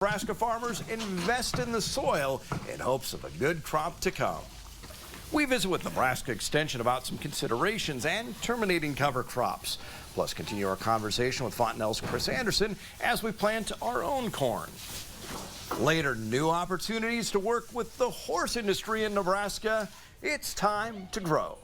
Nebraska farmers invest in the soil in hopes of a good crop to come. We visit with Nebraska Extension about some considerations and terminating cover crops. Plus, continue our conversation with Fontenelle's Chris Anderson as we plant our own corn. Later, new opportunities to work with the horse industry in Nebraska. It's time to grow.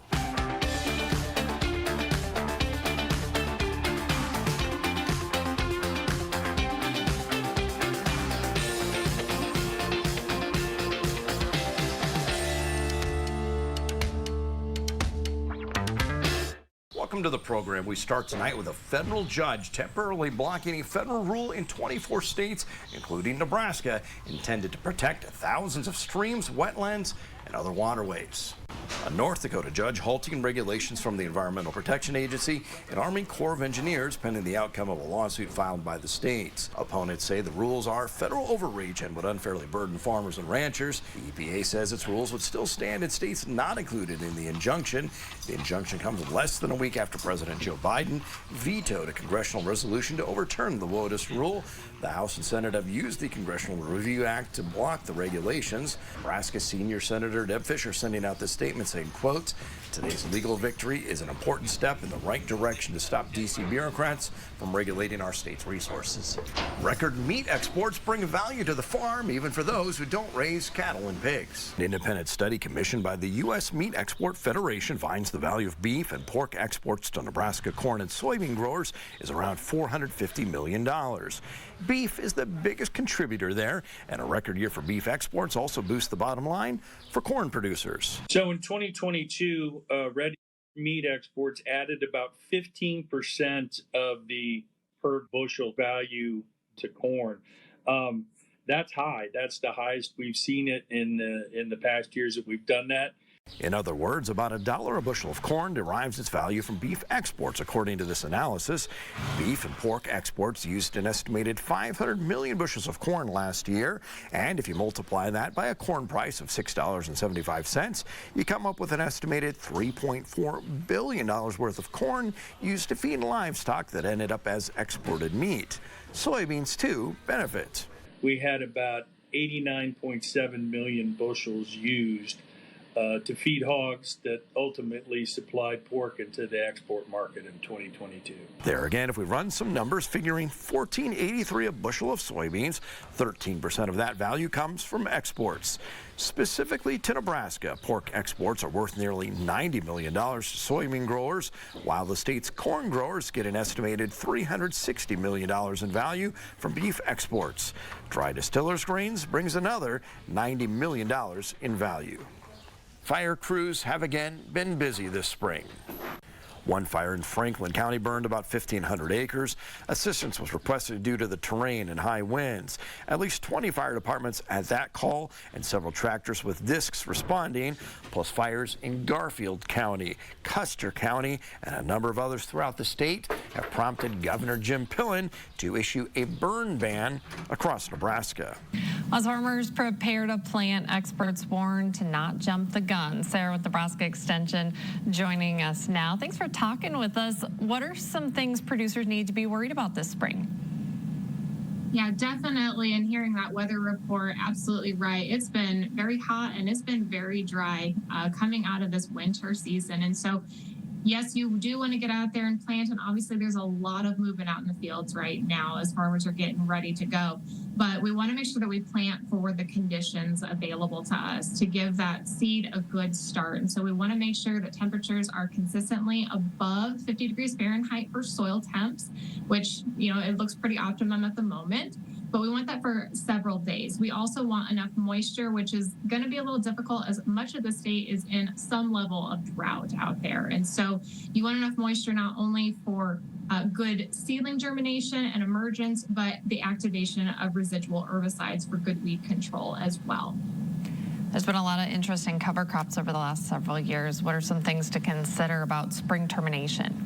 Welcome to the program. We start tonight with a federal judge temporarily blocking a federal rule in 24 states, including Nebraska, intended to protect thousands of streams, wetlands, and other waterways. A North Dakota judge halting regulations from the Environmental Protection Agency and Army Corps of Engineers pending the outcome of a lawsuit filed by the states. Opponents say the rules are federal overreach and would unfairly burden farmers and ranchers. The EPA says its rules would still stand in states not included in the injunction. The injunction comes less than a week after President Joe Biden vetoed a congressional resolution to overturn the WOTUS rule. The House and Senate have used the Congressional Review Act to block the regulations. Nebraska Senior Senator Deb Fischer sending out this statement saying, quote, "Today's legal victory is an important step in the right direction to stop D.C. bureaucrats from regulating our state's resources." Record meat exports bring value to the farm, even for those who don't raise cattle and pigs. An independent study commissioned by the U.S. Meat Export Federation finds the value of beef and pork exports to Nebraska corn and soybean growers is around $450 million. Beef is the biggest contributor there, and a record year for beef exports also boosts the bottom line for corn producers. So in 2022, red meat exports added about 15% of the per bushel value to corn. That's high. That's the highest we've seen it in the past years that we've done that. In other words, about $1 a bushel of corn derives its value from beef exports, according to this analysis. Beef and pork exports used an estimated 500 million bushels of corn last year, and if you multiply that by a corn price of $6.75, you come up with an estimated $3.4 billion worth of corn used to feed livestock that ended up as exported meat. Soybeans, too, benefit. We had about 89.7 million bushels used to feed hogs that ultimately supplied pork into the export market in 2022. There again, if we run some numbers, figuring $14.83 a bushel of soybeans, 13% of that value comes from exports. Specifically to Nebraska, pork exports are worth nearly $90 million to soybean growers, while the state's corn growers get an estimated $360 million in value from beef exports. Dry distillers grains brings another $90 million in value. Fire crews have again been busy this spring. One fire in Franklin County burned about 1,500 acres. Assistance was requested due to the terrain and high winds. At least 20 fire departments at that call and several tractors with discs responding, plus fires in Garfield County, Custer County, and a number of others throughout the state have prompted Governor Jim Pillen to issue a burn ban across Nebraska. As farmers prepare to plant, experts warn to not jump the gun. Sarah with Nebraska Extension joining us now. Thanks for talking with us. What are some things producers need to be worried about this spring? Yeah, definitely. And hearing that weather report, absolutely right. It's been very hot and it's been very dry coming out of this winter season. And so, yes, you do want to get out there and plant. And obviously, there's a lot of movement out in the fields right now as farmers are getting ready to go. But we want to make sure that we plant for the conditions available to us to give that seed a good start. And so we want to make sure that temperatures are consistently above 50 degrees Fahrenheit for soil temps, which, it looks pretty optimum at the moment. But we want that for several days. We also want enough moisture, which is going to be a little difficult as much of the state is in some level of drought out there. And so you want enough moisture not only for good seedling germination and emergence, but the activation of residual herbicides for good weed control as well. There's been a lot of interest in cover crops over the last several years. What are some things to consider about spring termination?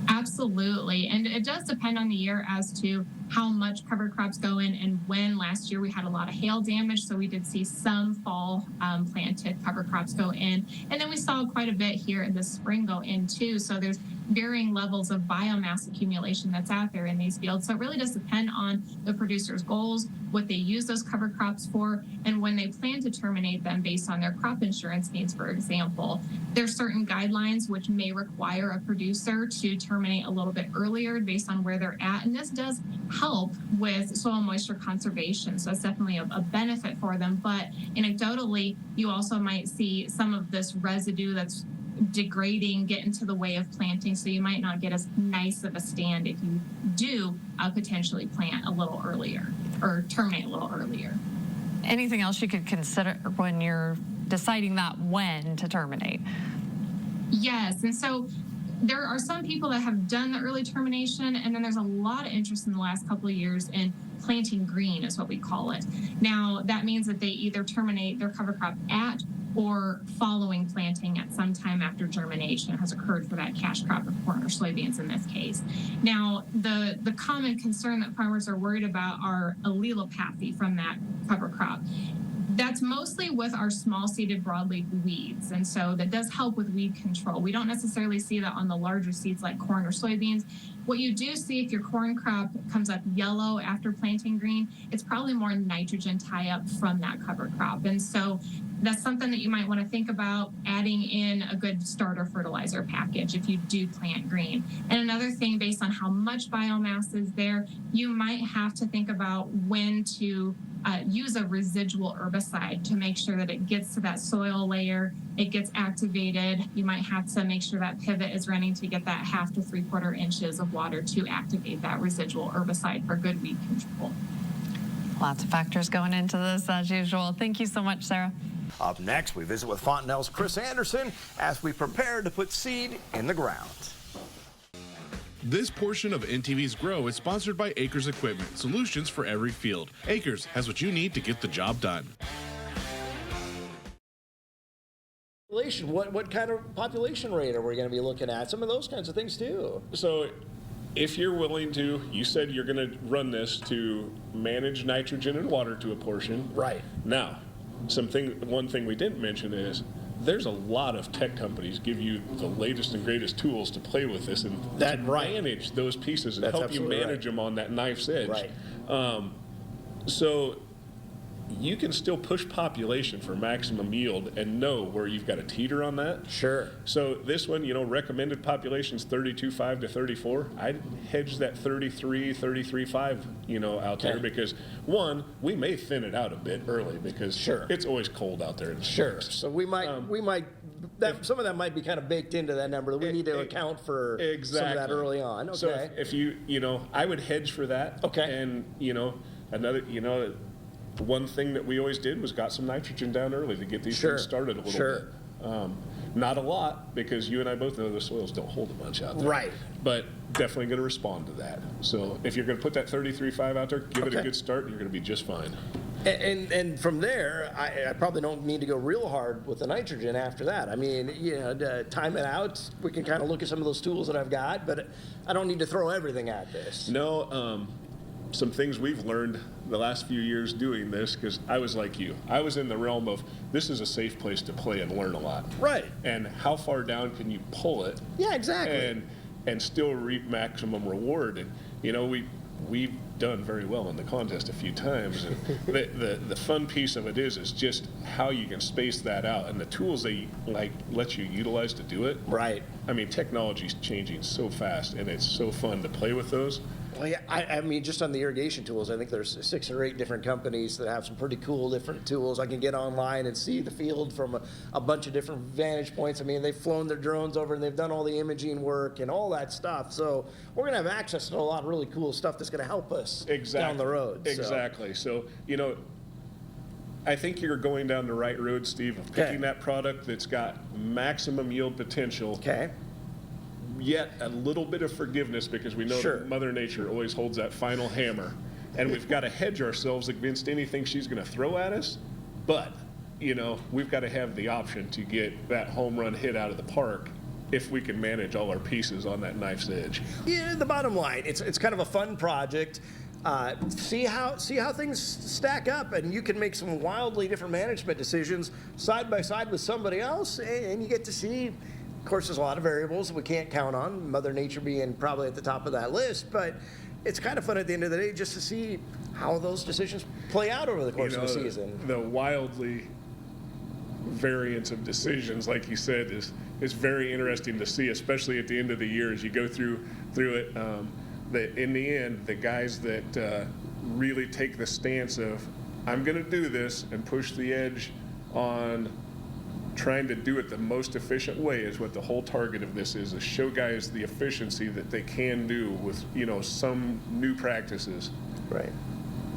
Absolutely. And it does depend on the year as to how much cover crops go in and when. Last year we had a lot of hail damage, so we did see some fall planted cover crops go in. And then we saw quite a bit here in the spring go in too. So there's varying levels of biomass accumulation that's out there in these fields. So it really does depend on the producer's goals, what they use those cover crops for, and when they plan to terminate them based on their crop insurance needs, for example. There's certain guidelines which may require a producer to terminate a little bit earlier based on where they're at. And this does help with soil moisture conservation. So it's definitely a benefit for them. But anecdotally, you also might see some of this residue that's degrading get into the way of planting, so you might not get as nice of a stand if you do potentially plant a little earlier or terminate a little earlier. Anything else you could consider when you're deciding that when to terminate? Yes, and so there are some people that have done the early termination, and then there's a lot of interest in the last couple of years in planting green, is what we call it. Now, that means that they either terminate their cover crop at or following planting at some time after germination has occurred for that cash crop of corn or soybeans in this case. Now, the common concern that farmers are worried about are allelopathy from that cover crop. That's mostly with our small-seeded broadleaf weeds, and so that does help with weed control. We don't necessarily see that on the larger seeds like corn or soybeans. What you do see if your corn crop comes up yellow after planting green, it's probably more nitrogen tie-up from that cover crop. And so that's something that you might want to think about adding in a good starter fertilizer package if you do plant green. And another thing, based on how much biomass is there, you might have to think about when to use a residual herbicide to make sure that it gets to that soil layer, it gets activated. You might have to make sure that pivot is running to get that 1/2 to 3/4 inches of water to activate that residual herbicide for good weed control. Lots of factors going into this as usual. Thank you so much, Sarah. Up next, we visit with Fontenelle's Chris Anderson as we prepare to put seed in the ground. This portion of NTV's Grow is sponsored by Acres Equipment, solutions for every field. Acres has what you need to get the job done. What kind of population rate are we going to be looking at? Some of those kinds of things too. So if you're willing to, you said you're going to run this to manage nitrogen and water to a portion. Right. Now, one thing we didn't mention is there's a lot of tech companies give you the latest and greatest tools to play with this and to manage those pieces and help you manage them on that knife's edge. Right. So you can still push population for maximum yield and know where you've got a teeter on that. Sure. So this one, recommended population's 32.5 to 34. I'd hedge that 33, 33.5, out there because one, we may thin it out a bit early because it's always cold out there. Sure. So we might some of that might be kind of baked into that number. We need to account for some of that early on. Okay. So if you, I would hedge for that. Okay. And another, one thing that we always did was got some nitrogen down early to get these things started a little bit. Not a lot, because you and I both know the soils don't hold a bunch out there. Right. But definitely going to respond to that. So if you're going to put that 33.5 out there, give it a good start, and you're going to be just fine. And from there, I probably don't need to go real hard with the nitrogen after that. I mean, to time it out, we can kind of look at some of those tools that I've got, but I don't need to throw everything at this. No, some things we've learned the last few years doing this, because I was like you. I was in the realm of this is a safe place to play and learn a lot. Right. And how far down can you pull it? Yeah, exactly. And still reap maximum reward. And we've done very well in the contest a few times. And the fun piece of it is just how you can space that out and the tools they let you utilize to do it. Right. I mean, technology's changing so fast, and it's so fun to play with those. Well, yeah, I mean, just on the irrigation tools, I think there's 6 or 8 different companies that have some pretty cool different tools. I can get online and see the field from a bunch of different vantage points. I mean, they've flown their drones over and they've done all the imaging work and all that stuff. So we're going to have access to a lot of really cool stuff that's going to help us down the road. Exactly. So, I think you're going down the right road, Steve, of picking that product that's got maximum yield potential. Okay. Yet a little bit of forgiveness, because we know that Mother Nature always holds that final hammer, and we've got to hedge ourselves against anything she's going to throw at us. But we've got to have the option to get that home run hit out of the park if we can manage all our pieces on that knife's edge. Yeah, the bottom line, it's kind of a fun project. See how things stack up, and you can make some wildly different management decisions side by side with somebody else, and you get to see Of course, there's a lot of variables we can't count on, Mother Nature being probably at the top of that list, but it's kind of fun at the end of the day just to see how those decisions play out over the course of the season. The wildly variance of decisions, like you said, is very interesting to see, especially at the end of the year as you go through it. That in the end, the guys that really take the stance of, I'm going to do this and push the edge on trying to do it the most efficient way, is what the whole target of this is show guys the efficiency that they can do with, some new practices. Right.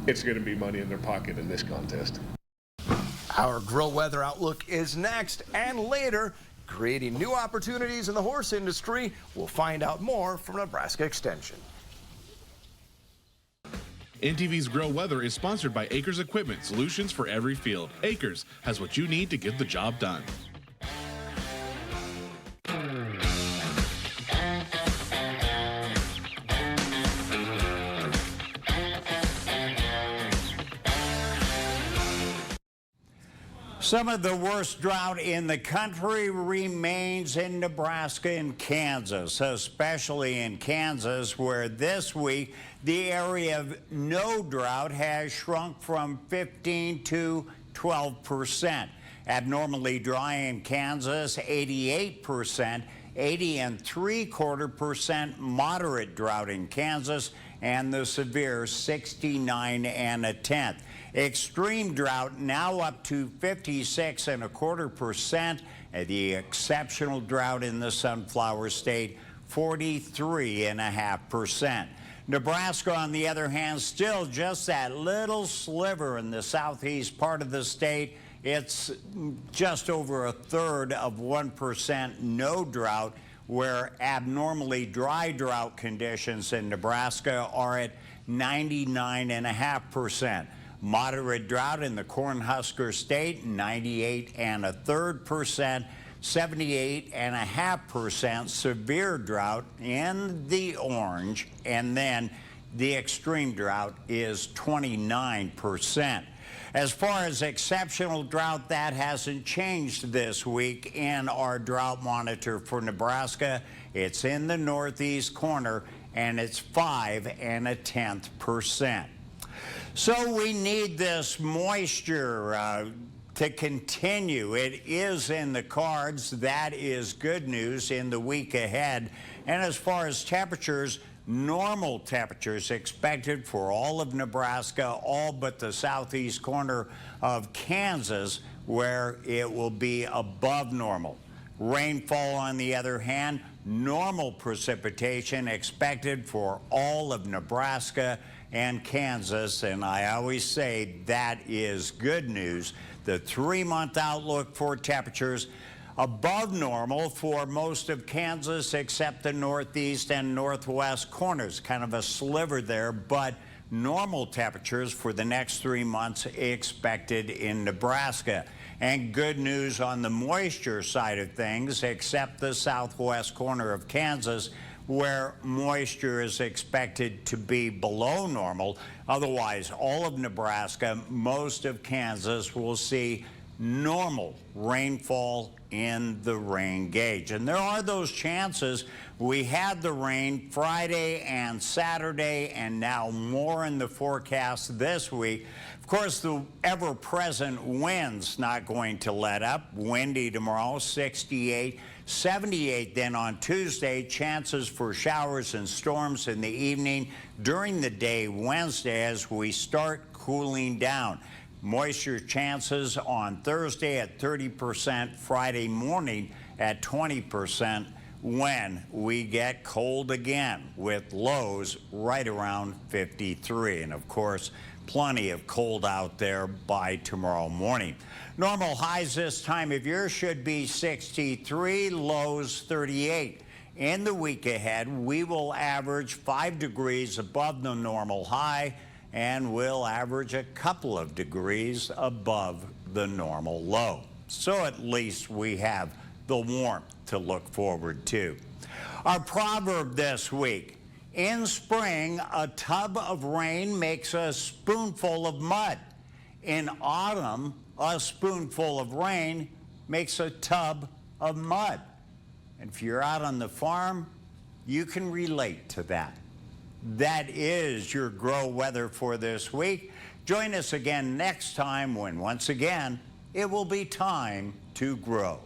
It's going to be money in their pocket in this contest. Our grill weather outlook is next, and later, creating new opportunities in the horse industry. We'll find out more from Nebraska Extension. NTV's Grill Weather is sponsored by Acres Equipment, solutions for every field. Acres has what you need to get the job done. Some of the worst drought in the country remains in Nebraska and Kansas, especially in Kansas, where this week the area of no drought has shrunk from 15 to 12%. Abnormally dry in Kansas, 88%, 80.75% moderate drought in Kansas, and the severe 69.1. Extreme drought now up to 56.25%. The exceptional drought in the Sunflower State, 43.5%. Nebraska, on the other hand, still just that little sliver in the southeast part of the state. It's just over 1/3 of 1% no drought, where abnormally dry drought conditions in Nebraska are at 99.5%. Moderate drought in the Cornhusker State, 98.33%, 78.5% severe drought in the orange, and then the extreme drought is 29%. As far as exceptional drought, that hasn't changed this week in our drought monitor for Nebraska. It's in the northeast corner, and it's 5.1%. So we need this moisture to continue. It is in the cards. That is good news in the week ahead. And as far as temperatures, normal temperatures expected for all of Nebraska, all but the southeast corner of Kansas, where it will be above normal. Rainfall, on the other hand, normal precipitation expected for all of Nebraska and Kansas, and I always say that is good news. The 3-month outlook for temperatures above normal for most of Kansas except the northeast and northwest corners, kind of a sliver there, but normal temperatures for the next 3 months expected in Nebraska. And good news on the moisture side of things, except the southwest corner of Kansas, where moisture is expected to be below normal. Otherwise, all of Nebraska, most of Kansas will see normal rainfall in the rain gauge. And there are those chances. We had the rain Friday and Saturday, and now more in the forecast this week. Of course, the ever-present wind's not going to let up. Windy tomorrow, 68. 78 then on Tuesday. Chances for showers and storms in the evening. During the day Wednesday as we start cooling down. Moisture chances on Thursday at 30%, Friday morning at 20% when we get cold again with lows right around 53. And of course, plenty of cold out there by tomorrow morning. Normal highs this time of year should be 63, lows 38. In the week ahead, we will average 5 degrees above the normal high, and we'll average a couple of degrees above the normal low. So at least we have the warmth to look forward to. Our proverb this week: in spring, a tub of rain makes a spoonful of mud. In autumn, a spoonful of rain makes a tub of mud. And if you're out on the farm, you can relate to that. That is your grow weather for this week. Join us again next time when, once again, it will be time to grow.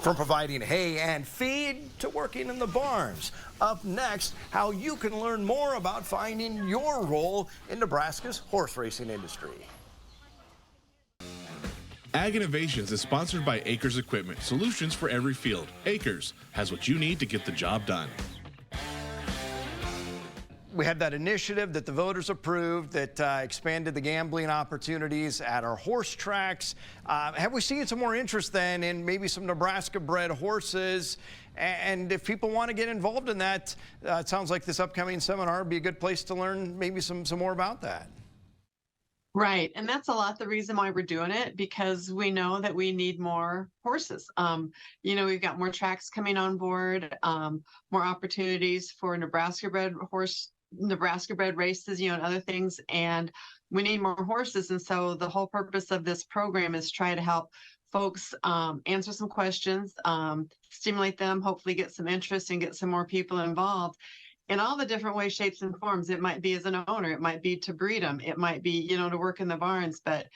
From providing hay and feed to working in the barns. Up next, how you can learn more about finding your role in Nebraska's horse racing industry. Ag Innovations is sponsored by Acres Equipment, solutions for every field. Acres has what you need to get the job done. We had that initiative that the voters approved that expanded the gambling opportunities at our horse tracks. Have we seen some more interest then in maybe some Nebraska-bred horses? And if people want to get involved in that, it sounds like this upcoming seminar would be a good place to learn maybe some more about that. Right. And that's a lot the reason why we're doing it, because we know that we need more horses. We've got more tracks coming on board, more opportunities for Nebraska-bred races, and other things. And we need more horses. And so the whole purpose of this program is try to help folks answer some questions, stimulate them, hopefully get some interest and get some more people involved in all the different ways, shapes, and forms. It might be as an owner, it might be to breed them, it might be, to work in the barns, but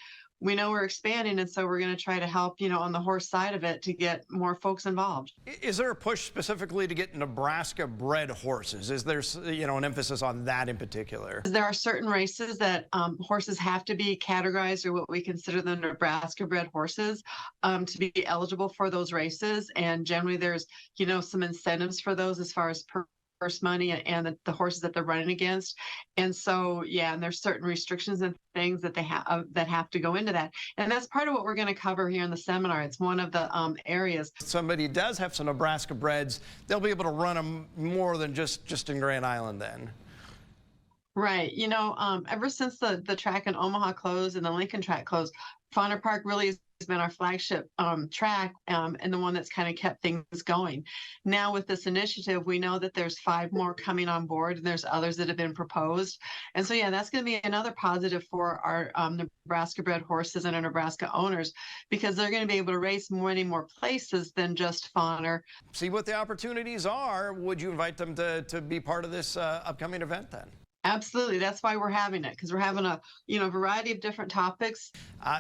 we know we're expanding, and so we're going to try to help, on the horse side of it to get more folks involved. Is there a push specifically to get Nebraska-bred horses? Is there, an emphasis on that in particular? There are certain races that horses have to be categorized, or what we consider the Nebraska-bred horses, to be eligible for those races. And generally there's, some incentives for those as far as purse money and the horses that they're running against. And so, and there's certain restrictions and things that they have that have to go into that. And that's part of what we're going to cover here in the seminar. It's one of the areas. If somebody does have some Nebraska breds, they'll be able to run them more than just in Grand Island then. Right. Ever since the track in Omaha closed and the Lincoln track closed, Fauner Park really has been our flagship track and the one that's kind of kept things going. Now with this initiative, we know that there's 5 more coming on board, and there's others that have been proposed. And so, that's going to be another positive for our Nebraska-bred horses and our Nebraska owners, because they're going to be able to race many more places than just Fauner. See what the opportunities are. Would you invite them to be part of this upcoming event then? Absolutely. That's why we're having it, because we're having a variety of different topics.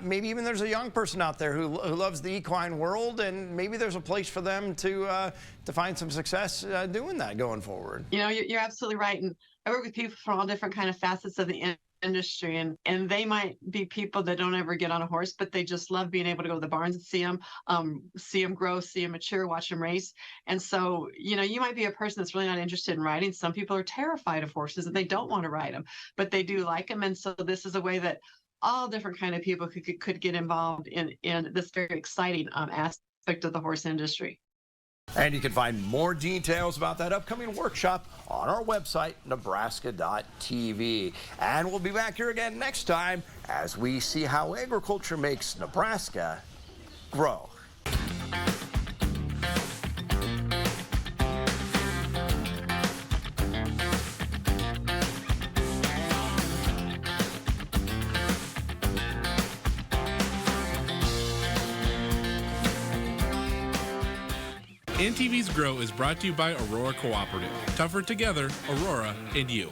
Maybe even there's a young person out there who loves the equine world, and maybe there's a place for them to find some success doing that going forward. You're absolutely right. And I work with people from all different kind of facets of the industry, and they might be people that don't ever get on a horse, but they just love being able to go to the barns and see them grow, see them mature, watch them race. And so, you might be a person that's really not interested in riding. Some people are terrified of horses and they don't want to ride them, but they do like them. And so this is a way that all different kind of people could get involved in this very exciting aspect of the horse industry. And you can find more details about that upcoming workshop on our website, nebraska.tv. And we'll be back here again next time as we see how agriculture makes Nebraska grow. NTV's Grow is brought to you by Aurora Cooperative. Tougher together, Aurora and you.